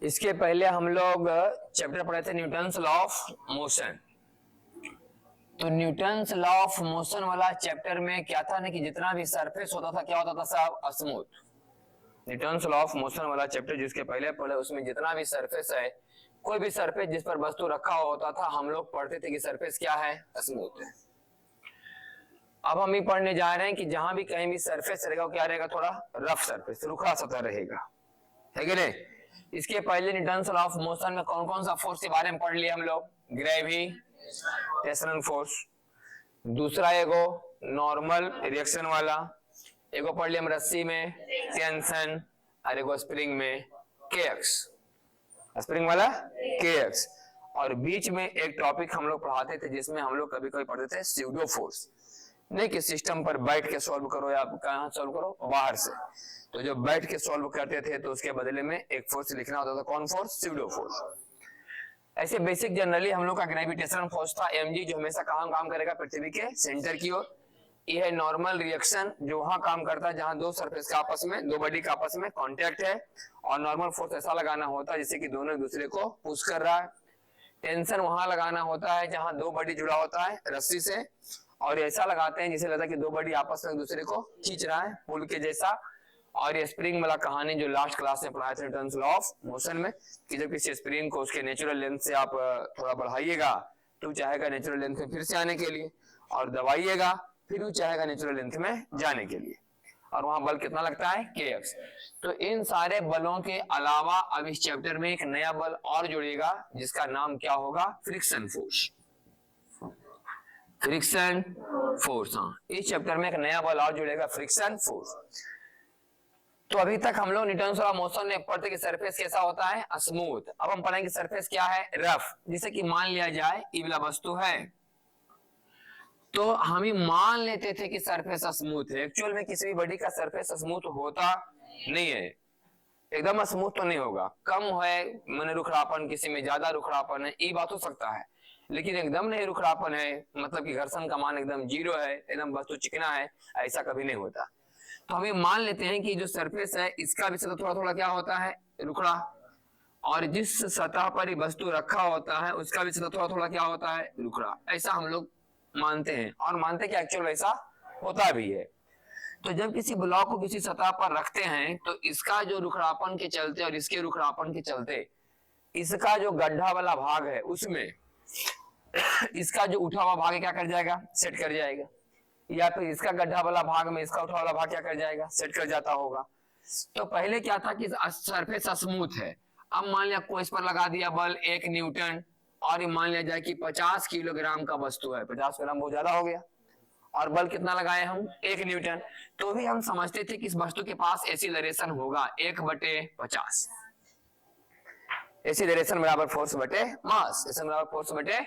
इसके पहले हम लोग चैप्टर पढ़े थे न्यूटन्स लॉ ऑफ मोशन। तो न्यूटन्स लॉ ऑफ मोशन वाला चैप्टर में क्या था ना कि जितना भी सरफेस होता था क्या होता था सब smooth. Newton's law of motion वाला चैप्टर जिसके पहले पढ़े उसमें जितना भी सरफेस है, कोई भी सरफेस जिस पर वस्तु रखा होता था हम लोग पढ़ते थे कि सरफेस क्या है, स्मूथ है। अब हम ये पढ़ने जा रहे हैं कि जहां भी कहीं भी सरफेस रहेगा वो क्या रहेगा, थोड़ा रफ सरफेस, रुखा सतह रहेगा, है कि नहीं। इसके पहले न्यूटन्स लॉ ऑफ मोशन में कौन कौन सा फोर्स के बारे में पढ़ लिया हम लोग, ग्रेविटेशनल फोर्स, दूसरा एगो नॉर्मल रिएक्शन वाला, एगो पढ़ लिया हम रस्सी में टेंशन, और एगो स्प्रिंग में केएक्स, स्प्रिंग वाला केएक्स। और बीच में एक टॉपिक हम लोग पढ़ाते थे जिसमें हम लोग कभी कभी पढ़ते थे स्यूडो फोर्स, नहीं कि सिस्टम पर बैठ के सॉल्व करो या कहां सॉल्व करो, बाहर से। तो जब बैठ के सॉल्व करते थे तो उसके बदले में एक फोर्स लिखना होता था, कौन फोर्स, स्यूडो फोर्स। ऐसे बेसिक जनरली हम लोग का ग्रेविटेशनल फोर्स था mg, जो हमेशा कहां काम करेगा, पृथ्वी के सेंटर की ओर। ये है नॉर्मल रिएक्शन जो वहां काम करता है जहां दो सरफेस का आपस में, दो बॉडी का आपस में कांटेक्ट है, और नॉर्मल फोर्स ऐसा लगाना होता है जैसे कि दोनों एक दूसरे को पुश कर रहा है। टेंशन वहां लगाना होता है जहां दो बॉडी जुड़ा होता है रस्सी से, और ऐसा लगाते हैं जिसे लगता है कि दो बॉडी आपस में एक दूसरे को खींच रहा है, पुल के जैसा। और ये स्प्रिंग वाला कहानी जो लास्ट क्लास में पढ़ाया था न्यूटन्स लॉ ऑफ मोशन में, कि जब किसी स्प्रिंग को उसके नेचुरल लेंथ से आप थोड़ा बढ़ाइएगा तो चाहेगा नेचुरल लेंथ में फिर से आने के लिए, और दबाइएगा फिर वो चाहेगा नेचुरल लेंथ में जाने के लिए, और वहां बल कितना लगता है, kx। तो इन सारे बलों के अलावा अब इस चैप्टर में एक नया बल और जुड़ेगा जिसका नाम क्या होगा, फ्रिक्शन फोर्स। फ्रिक्शन फोर्स, हाँ, इस चैप्टर में एक नया बल और जुड़ेगा, फ्रिक्शन फोर्स। तो अभी तक हम लोग न्यूटन्स लॉ ऑफ मोशन में पढ़ते कि सरफेस कैसा होता है, स्मूथ। अब हम पढ़ेंगे सरफेस क्या है, रफ। जैसे कि मान लिया जाए ये वाला वस्तु है, तो हम ही मान लेते थे कि सरफेस स्मूथ है। एक्चुअल में किसी भी बॉडी का सरफेस स्मूथ होता नहीं है, एकदम स्मूथ तो नहीं होगा, कम है मैंने रुखड़ापन, किसी में ज्यादा रुखड़ापन है, ये बात हो सकता है, लेकिन एकदम नहीं रुखड़ापन है, मतलब कि घर्षण का मान एकदम जीरो है, एकदम वस्तु चिकना है, ऐसा कभी नहीं होता। तो हम ये मान लेते हैं कि जो सरफेस है इसका भी सतह थोड़ा थोड़ा क्या होता है, रुखड़ा, और जिस सतह पर ये वस्तु रखा होता है उसका भी सतह थोड़ा थोड़ा क्या होता है, रुखड़ा। ऐसा हम लोग मानते हैं, और मानते हैं कि एक्चुअल वैसा होता भी है। तो जब किसी ब्लॉक को किसी सतह पर रखते हैं तो इसका जो रुखड़ापन के चलते और इसके रुखड़ापन के चलते इसका जो गड्ढा वाला भाग है उसमें इसका जो उठा हुआ भाग क्या कर जाएगा, सेट कर जाएगा, या फिर इसका गड्ढा वाला भाग में इसका उठा वाला भाग क्या कर जाएगा, सेट कर जाता होगा। तो पहले क्या था कि सरफेस स्मूथ है, अब मान लिया कोई इस पर लगा दिया बल 1 न्यूटन, और ये मान लिया जाए कि 50 किलोग्राम का वस्तु है, 50 ग्राम बहुत ज्यादा हो गया, और बल कितना लगाए हम, 1 न्यूटन। तो भी हम समझते थे कि इस वस्तु के पास एक्सीलरेशन होगा 1/50, एक्सीलरेशन बराबर फोर्स बटे मास, एक्सीलरेशन बराबर फोर्स बटे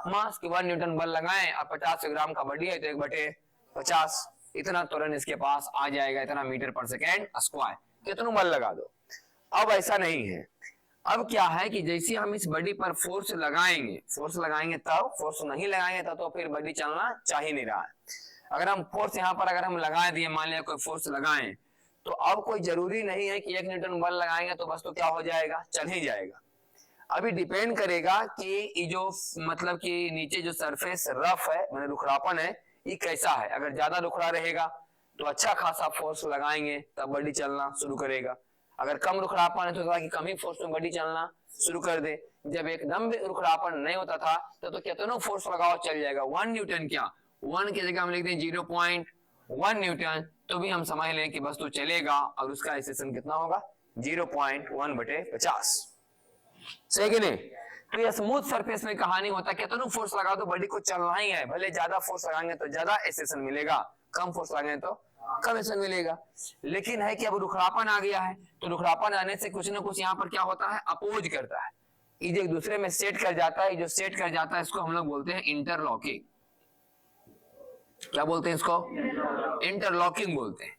मास, कि 1 न्यूटन बल लगाएं और 50 ग्राम का बॉडी है तो 1/50, इतना तुरंत इसके पास आ जाएगा, इतना मीटर पर सेकेंड स्क्वायर, कितना बल लगा दो। अब ऐसा नहीं है, अब क्या है कि जैसे हम इस बॉडी पर फोर्स लगाएंगे तब, फोर्स नहीं लगाएंगे तब तो फिर बॉडी चलना चाह ही नहीं रहा है। अगर हम फोर्स यहाँ पर अगर हम लगा दिए, मान लिया कोई फोर्स लगाएं, तो अब कोई जरूरी नहीं है कि 1 न्यूटन बल लगाएंगे तो वस्तु क्या हो जाएगा, चल ही जाएगा। अभी डिपेंड करेगा कि ये जो मतलब कि नीचे जो सरफेस रफ है मैंने रुखड़ापन है ये कैसा है। अगर ज्यादा रुखड़ा रहेगा तो अच्छा खासा फोर्स लगाएंगे तब बॉडी चलना शुरू करेगा, अगर कम रुखड़ापन है तो कि कम ही फोर्स में बॉडी चलना शुरू कर दे। जब एकदम भी रुखड़ापन नहीं होता था तो कितना फोर्स लगाओ चल जाएगा, 1 न्यूटन क्या, 1 की जगह हम लिखते हैं 0.1 न्यूटन, तो भी हम समझ लें कि वस्तु चलेगा, और उसका एक्सेलरेशन कितना होगा, 0.1/50, सही कि नहीं। तो ये स्मूथ सरफेस में कहानी होता है कितना फोर्स लगा दो बॉडी को चलना ही है, भले ज्यादा फोर्स लगाएंगे तो ज्यादा एक्सेलरेशन मिलेगा, कम फोर्स लगाएंगे तो कम एक्सेलरेशन मिलेगा। लेकिन है कि अब रुखड़ापन आ गया है, तो रुखड़ापन आने से कुछ ना कुछ यहाँ पर क्या होता है, अपोज करता है, ये जो एक दूसरे में सेट कर जाता है, जो सेट कर जाता है इसको हम लोग बोलते हैं इंटरलॉकिंग। क्या बोलते हैं इसको, इंटरलॉकिंग बोलते हैं।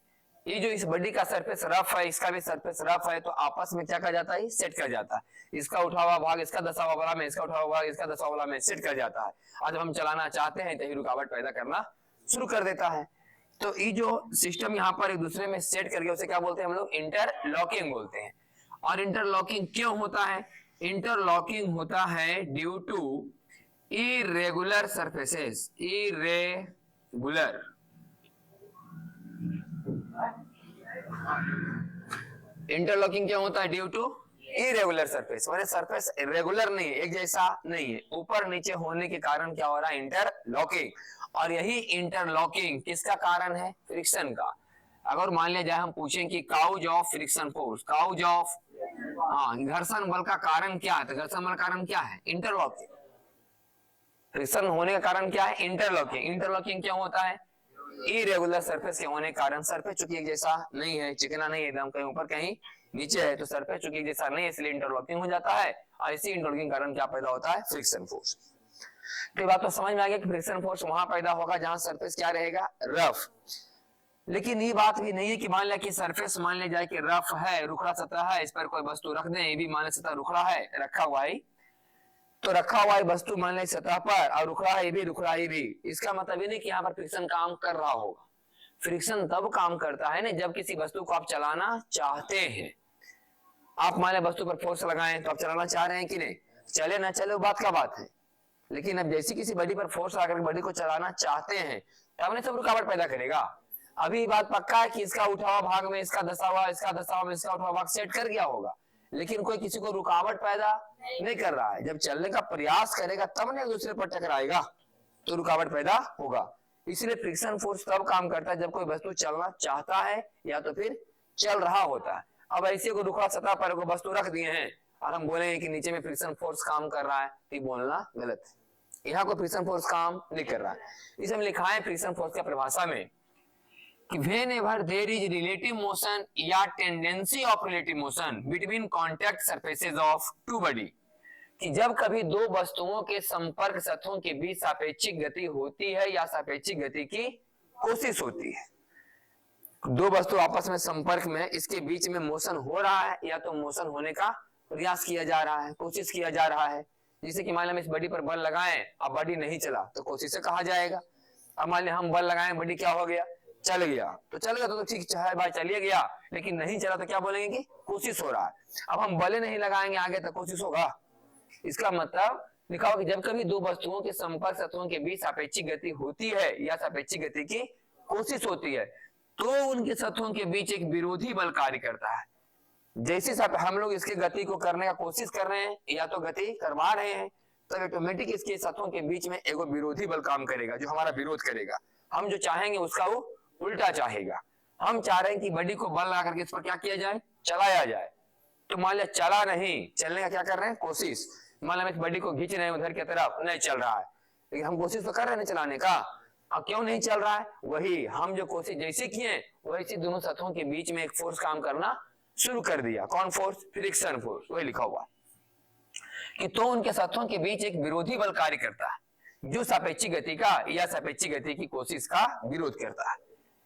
ये जो इस बॉडी का सरफेस रफ है, इसका भी सरफेस रफ है, तो आपस में क्या कर जाता है, सेट कर जाता है, इसका उठा हुआ भाग इसका दसा हुआ वाला में, इसका उठा हुआ भाग इसका दसा हुआ वाला में सेट कर जाता है, और जब हम चलाना चाहते हैं तो ये रुकावट पैदा करना शुरू कर देता है। तो ये जो सिस्टम यहाँ पर एक दूसरे में सेट करके उसे क्या बोलते हैं हम लोग, इंटरलॉकिंग बोलते हैं। और इंटरलॉकिंग क्यों होता है? इंटरलॉकिंग होता है due to irregular surfaces, irregular interlocking क्या होता है? ड्यू टू इरेगुलर सरफेस, माने सरफेस रेगुलर नहीं है, एक जैसा नहीं है, ऊपर नीचे होने के कारण क्या हो रहा है? इंटरलॉकिंग। और यही इंटरलॉकिंग किसका कारण है? फ्रिक्शन का। अगर मान लिया जाए हम पूछें कि cause of friction force, cause of घर्षण बल का कारण क्या है, तो घर्षण बल का कारण क्या है? इंटरलॉकिंग। फ्रिक्शन होने का कारण क्या है? इंटरलॉकिंग। इंटरलॉकिंग क्या होता है? इरेगुलर सरफेस के होने के कारण, सरफेस चूंकि एक जैसा नहीं है, चिकना नहीं है एकदम, कहीं ऊपर कहीं नीचे है, तो सरफेस चूंकि एक जैसा नहीं है, इसलिए इंटरलॉकिंग हो जाता है। और इसी इंटरलॉकिंग के कारण क्या पैदा होता है? Friction force. तो ये बात तो समझ में आ गया कि फ्रिक्शन फोर्स वहां पैदा होगा जहां सरफेस क्या रहेगा? रफ। लेकिन ये बात भी नहीं है कि मान लिया कि सरफेस मान लिया जाए कि रफ है, रुखड़ा सतह है, इस पर कोई वस्तु रख दें, ये भी मान लिया सतह रुखड़ा है, रखा हुआ है, तो रखा हुआ है वस्तु मान लिया सतह पर, और रुखड़ा है, ये भी रुखड़ा, ये भी, इसका मतलब ये नहीं कि यहाँ पर फ्रिक्शन काम कर रहा होगा। फ्रिक्शन तब काम करता है ना जब किसी वस्तु को आप चलाना चाहते हैं। आप मान लिया वस्तु पर फोर्स लगाएं तो आप चलाना चाह रहे हैं कि नहीं? चले ना चले वो बात का बात है, लेकिन अब जैसी किसी बॉडी पर फोर्स लगाकर बॉडी को चलाना चाहते हैं तब नहीं सब रुकावट पैदा करेगा। अभी बात पक्का है कि इसका उठा हुआ भाग में इसका धसा हुआ, इसका धसा हुआ में इसका उठा हुआ भाग सेट कर गया होगा, लेकिन कोई किसी को रुकावट पैदा नहीं कर रहा है। जब चलने का प्रयास करेगा तब ना एक दूसरे पर टकराएगा, तो रुकावट पैदा होगा। इसलिए फ्रिक्शन फोर्स तब काम करता है जब कोई वस्तु चलना चाहता है या तो फिर चल रहा होता है। अब ऐसे को रुखड़ा सतह पर को वस्तु रख दिए हैं और हम बोलेंगे कि नीचे में फ्रिक्शन फोर्स काम कर रहा है, तो बोलना गलत है। यहाँ को फ्रिक्शन फोर्स काम नहीं कर रहा है। इसे हम लिखा है फ्रिक्शन फोर्स की परिभाषा में कि whenever there is relative motion या tendency of relative motion between contact surfaces of two body, कि जब कभी दो वस्तुओं के संपर्क सतहों के बीच सापेक्षिक गति होती है या सापेक्षिक गति की कोशिश होती है। दो वस्तु आपस में संपर्क में, इसके बीच में मोशन हो रहा है या तो मोशन होने का प्रयास किया जा रहा है, कोशिश किया जा रहा है। जैसे कि मान लिया हम इस बॉडी पर बल लगाएं, अब बॉडी नहीं चला तो कोशिश से कहा जाएगा। अब मान लिया हम बल लगाएं, बॉडी क्या हो गया? चल गया। तो चल गया तो ठीक है भाई, चलिए गया, लेकिन नहीं चला तो क्या बोलेंगे कि कोशिश हो रहा है। अब हम बले नहीं लगाएंगे आगे तो कोशिश होगा। इसका मतलब लिखा हो कि जब कभी दो वस्तुओं के संपर्क सतहों के बीच सापेक्षिक गति होती है या सापेक्षिक गति की कोशिश होती है तो उनके सतहों के बीच एक विरोधी बल कार्य करता है। जैसे हम लोग इसके गति को करने का कोशिश कर रहे हैं या तो गति करवा रहे हैं, तो ऑटोमेटिक इसके सतहों के बीच में एक विरोधी बल काम करेगा जो हमारा विरोध करेगा। हम जो चाहेंगे उसका वो उल्टा चाहेगा। हम चाह रहे हैं कि बॉडी को बल लगा करके इस पर क्या किया जाए? चलाया जाए। तो मान लिया चला नहीं, चलने का क्या कर रहे हैं? कोशिश। मान लिया हम इस बॉडी को खींच रहे हैं उधर की तरफ, नहीं चल रहा है, लेकिन हम कोशिश तो कर रहे हैं चलाने का। अब क्यों नहीं चल रहा है? वही हम जो कोशिश जैसे किए वैसे दोनों सतहों के बीच में एक फोर्स काम करना शुरू कर दिया। कौन फोर्स? Friction force. वही लिखा हुआ कि तो उनके सतहों के बीच एक विरोधी बल कार्य करता है जो सापेक्षिक गति का या सापेक्षिक गति की कोशिश का विरोध करता है।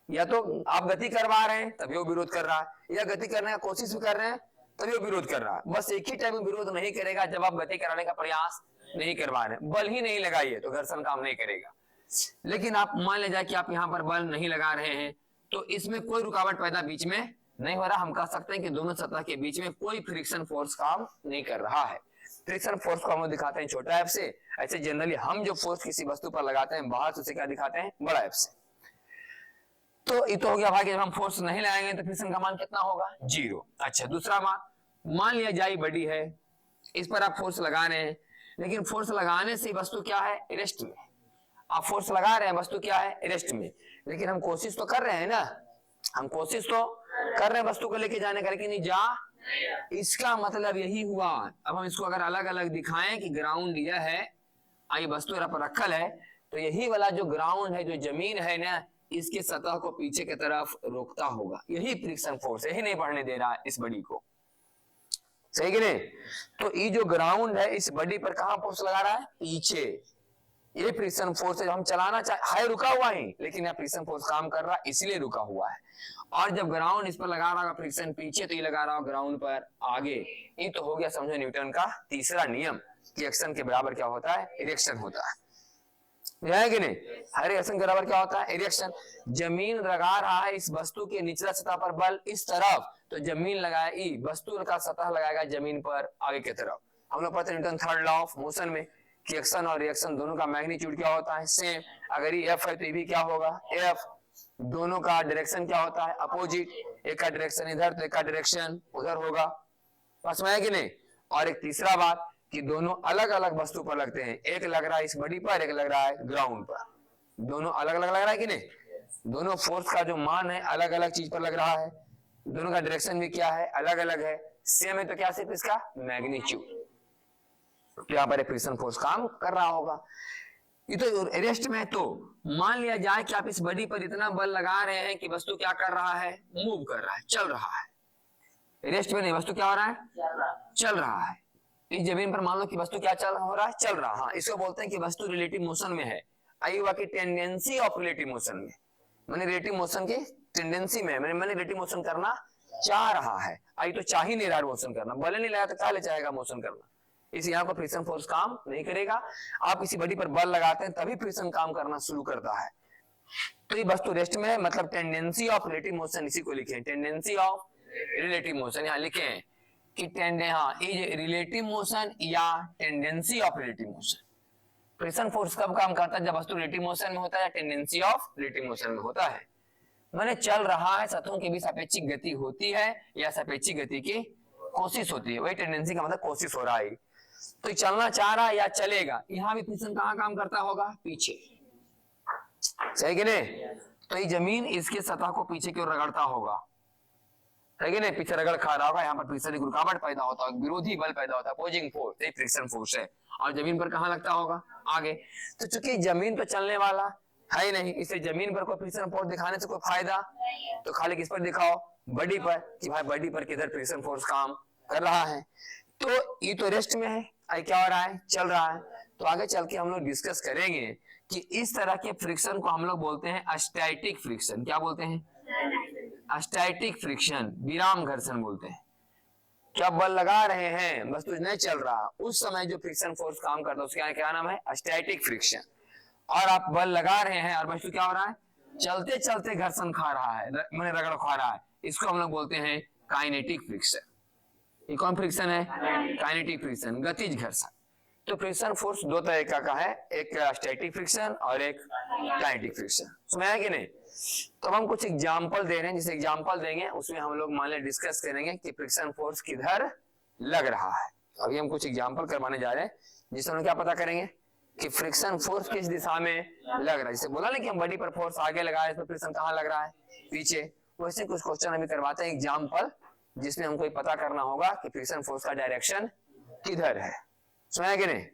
या तो आप गति करवा रहे हैं तभी वो विरोध कर रहा है, या गति करने का कोशिश भी कर रहे हैं तभी वो विरोध कर रहा है। बस एक ही टाइम में विरोध नहीं करेगा जब आप गति कराने का प्रयास नहीं करवा रहे, बल ही नहीं लगाइए तो घर्षण काम नहीं करेगा। लेकिन आप मान ले जाए कि आप यहाँ पर बल नहीं लगा रहे हैं तो इसमें कोई रुकावट पैदा बीच में नहीं हो रहा। हम कह सकते हैं कि दोनों सतह के बीच में कोई फ्रिक्शन फोर्स काम नहीं कर रहा है। फ्रिक्शन फोर्स को हम लोग दिखाते हैं छोटा एफ से। ऐसे जनरली हम जो फोर्स किसी वस्तु पर लगाते हैं बाहर से उसे क्या दिखाते हैं? बड़ा एफ से। तो ये तो हो गया भाई, जब हम फोर्स नहीं लगाएंगे तो फ्रिक्शन का मान कितना होगा? 0। अच्छा, दूसरा मान लिया जाए बॉडी है, इस पर आप फोर्स लगा रहे हैं, लेकिन फोर्स लगाने से वस्तु क्या है? रेस्ट में। आप फोर्स लगा रहे हैं, वस्तु क्या है? रेस्ट में, लेकिन हम कोशिश तो कर रहे हैं ना, हम कोशिश तो कर रहे हैं वस्तु को लेके जाने का, लेकिन जा। इसका मतलब यही हुआ। अब हम इसको अगर अलग अलग दिखाएं कि ग्राउंड यह है, आई वस्तु पर रखल है, तो यही वाला जो ग्राउंड है, जो जमीन है ना, इसके सतह को पीछे की तरफ रोकता होगा। यही फ्रिक्शन फोर्स है, यही नहीं बढ़ने दे रहा है इस बॉडी को, सही कि नहीं? तो ये जो ग्राउंड है इस बॉडी पर कहां फोर्स लगा रहा है? पीछे। ये फ्रिक्शन फोर्स है जो हम चलाना है, रुका हुआ ही, लेकिन यहाँ फ्रिक्शन फोर्स काम कर रहा है इसलिए रुका हुआ है। और जब ग्राउंड इस पर लगा रहा होगा फ्रिक्शन पीछे, तो ये लगा रहा होगा ग्राउंड पर आगे। ये तो हो गया समझो न्यूटन का तीसरा नियम कि एक्शन के बराबर क्या होता है? रिएक्शन होता है। है कि नहीं? हर रिएक्शन के बराबर क्या होता है? रिएक्शन। जमीन लगा रहा है इस वस्तु के निचला सतह पर बल इस तरफ, तो जमीन लगाए ई, वस्तु का सतह लगाएगा जमीन पर आगे की तरफ। हम लोग पढ़ते हैं Newton third law of motion में कि एक्शन और रिएक्शन दोनों का मैग्नीट्यूड क्या होता है? सेम। अगर ये एफ है तो ये भी क्या होगा? एफ। दोनों का डायरेक्शन क्या होता है? अपोजिट। एक का डायरेक्शन इधर तो एक का डायरेक्शन उधर होगा। पास में है कि नहीं? और एक तीसरा बात कि दोनों अलग अलग वस्तु पर लगते हैं, एक लग रहा है इस बॉडी पर, एक लग रहा है ग्राउंड पर। दोनों अलग अलग लग रहा है कि नहीं? दोनों फोर्स का जो मान है अलग अलग चीज पर लग रहा है, दोनों का डायरेक्शन भी क्या है? अलग अलग है। सेम है तो क्या सिर्फ इसका मैग्नीट्यूड। तो यहाँ पर फ्रिक्शन फोर्स काम कर रहा होगा। ये तो रेस्ट में। तो मान लिया जाए कि आप इस बॉडी पर इतना बल लगा रहे हैं कि वस्तु क्या कर रहा है? मूव कर रहा है, चल रहा है। रेस्ट में नहीं, वस्तु क्या हो रहा है? चल रहा है। इस जमीन पर मान लो कि वस्तु क्या चल हो रहा है? चल रहा। हाँ, इसको बोलते हैं कि वस्तु रिलेटिव मोशन में है। आई हुआ कि टेंडेंसी ऑफ रिलेटिव मोशन में, मैंने रिलेटिव मोशन की टेंडेंसी में, मैंने रिलेटिव मोशन करना चाह रहा है। आई तो चाह ही नहीं रहा मोशन करना, बल नहीं लगा तो क्या ले चाहेगा मोशन करना? इस यहाँ पर फ्रिक्शन फोर्स काम नहीं करेगा। आप किसी बॉडी पर बल लगाते हैं तभी फ्रिक्शन काम करना शुरू करता है। तो ये वस्तु रेस्ट में है, मतलब टेंडेंसी ऑफ रिलेटिव मोशन, इसी को लिखे टेंडेंसी ऑफ रिलेटिव मोशन। यहाँ लिखे कि रिलेटिव मोशन या tendency of relative motion. Friction force कब काम करता है? जब वस्तु रिलेटिव मोशन में होता है, टेंडेंसी ऑफ रिलेटिव मोशन में होता है। मैंने चल रहा है, सतहों के बीच सापेक्षिक गति होती है या सापेक्षिक गति की कोशिश होती है, वही टेंडेंसी का मतलब कोशिश हो रहा है। तो चलना चाह रहा है या चलेगा, यहाँ भी फ्रिक्शन कहाँ काम करता होगा? पीछे। सही कि नहीं? तो ये जमीन इसके सतह को पीछे की ओर रगड़ता होगा, है कि नहीं? पीछे रगड़ खा रहा होगा, यहाँ पर फ्रिक्शन रुकावट पैदा होता है, विरोधी बल पैदा होता है, अपोजिंग फोर्स, ये फ्रिक्शन फोर्स है। और जमीन पर कहाँ लगता होगा? आगे। तो चूंकि जमीन पर चलने वाला है ही नहीं, इसलिए जमीन पर कोई फ्रिक्शन फोर्स दिखाने से कोई फायदा, तो खाली किस पर दिखाओ? बॉडी पर, कि भाई बॉडी पर किधर फ्रिक्शन फोर्स काम कर रहा है। तो ये तो रेस्ट में है, आई क्या हो रहा है? चल रहा है। तो आगे चल के हम लोग डिस्कस करेंगे कि इस तरह के फ्रिक्शन को हम लोग बोलते हैं स्टैटिक फ्रिक्शन। क्या बोलते हैं? स्टैटिक फ्रिक्शन, विराम घर्षण बोलते हैं। क्या बल लगा रहे हैं, वस्तु नहीं चल रहा, उस समय जो फ्रिक्शन फोर्स काम करता है उसका क्या नाम है? Static friction. और आप बल लगा रहे हैं और वस्तु क्या हो रहा है? चलते चलते घर्षण खा रहा है, मैंने रगड़ खा रहा है, इसको हम लोग बोलते हैं काइनेटिक फ्रिक्शन। ये कौन फ्रिक्शन है? काइनेटिक फ्रिक्शन, गतिज घर्षण। तो फ्रिक्शन फोर्स दो तरह का है, एक स्टैटिक फ्रिक्शन और एक काइनेटिक फ्रिक्शन। समझ आया कि नहीं? तो हम कुछ एग्जांपल दे रहे हैं, जिस एग्जांपल देंगे उसमें हम लोग मान ले डिस्कस करेंगे कि फ्रिक्शन फोर्स किधर लग रहा है। अभी हम कुछ एग्जांपल करवाने जा रहे हैं जिससे हम क्या पता करेंगे कि फ्रिक्शन फोर्स किस दिशा में लग रहा है। जैसे बोला ना कि हम बॉडी पर फोर्स आगे लगा रहे हैं, तो फ्रिक्शन कहाँ लग रहा है? पीछे। वैसे कुछ क्वेश्चन अभी करवाते हैं एग्जाम्पल, जिसमें हमको पता करना होगा कि फ्रिक्शन फोर्स का डायरेक्शन किधर है। सुना है कि नहीं?